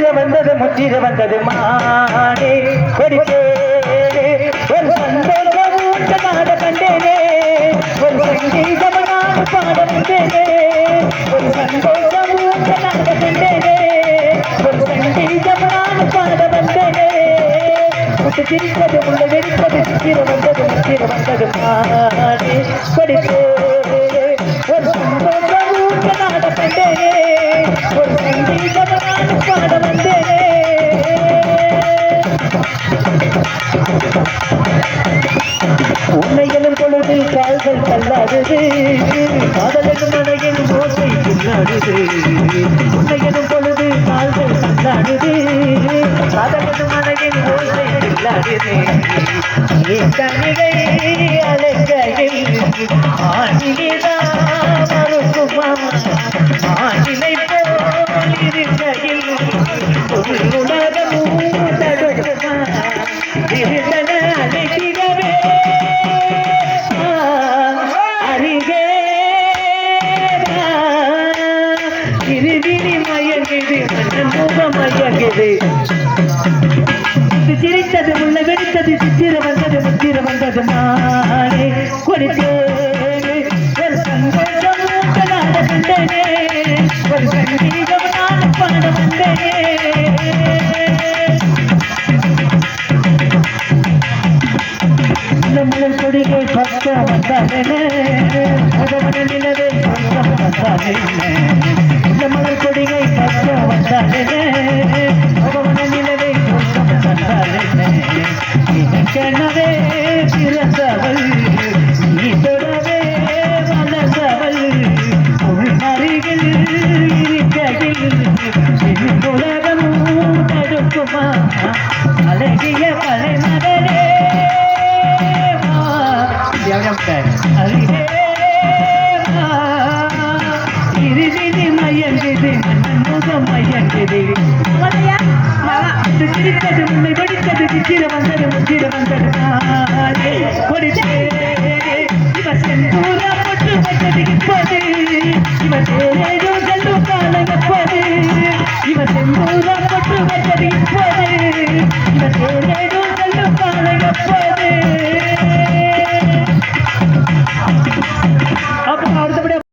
முற்றிட வந்தது மானே கொடித்தே ஒரு சந்தோஷம் ஊட்ட நாட கண்டேனே ஒரு சங்கீதம் நான் பாட வந்தேனே ஒரு சந்தோஷம் ஊட்ட நாட கண்டேனே ஒரு சங்கீதம் நான் பாட வந்தேனே சிரிப்பது உள்ள வெடிப்பது முற்றிட வந்தது மானே கொடித்தே ஒரு சந்தோஷம் ஊட்ட நாட கண்டேனே ஒரு சங்கீதம் நான் பாட வந்தேனே உன்னையனும் பொழுது கால்கள் தள்ளாடுது காதலனும் மனையின் ஓசை பின்னாடுது உன்னையனும் பொழுது கால்கள் தள்ளாடுது காதலனும் மனையின் ஓசை பின்னாடுது கணிகை அலைக்கையில் ஆண்டிதான் மறுக்குமா ஆண்டினை போல் இருக்கையில் ஒரு உலகமும் தடுக்குமா இருந்தன அழைக்கிறவே அருகே இருவினி மயங்குது மன்னன் முகம் மயங்குது சிரித்தது உள்ள வெடித்தது சித்திர வந்தது முத்திர வந்தது நானே கொடுத்தே ஒரு சந்தோஷம் நாட வந்தனே ஒரு சங்கீதம் நான் பாட வந்தனே நம்மளல் கொடிகை பக்கம் வந்தாலே முகமன நிலவே பக்கம் வந்தாலே நம்மளல் கொடிகை பக்கம் வந்தாலே முகமன நிலவே பக்கம் வந்தாலே கனவே பிறந்தவள் நீ தொடவே வளர்ந்தவள் உள் அருகில் இருக்கையில் உலகமும் தடுக்குமா அழகிய கலைமகளே இருவினி மயங்குது முகம் மயங்குது சிரித்தது உண்மை வெடித்தது சித்திர வந்தது முத்திர வந்தது கொடுத்தே இவ செந்தூரா பொட்டு வந்தது இப்போது இவ தேரேதோ செல்லும் காலம் எப்போது இவ செந்தூரா பொட்டு வந்தது இப்போது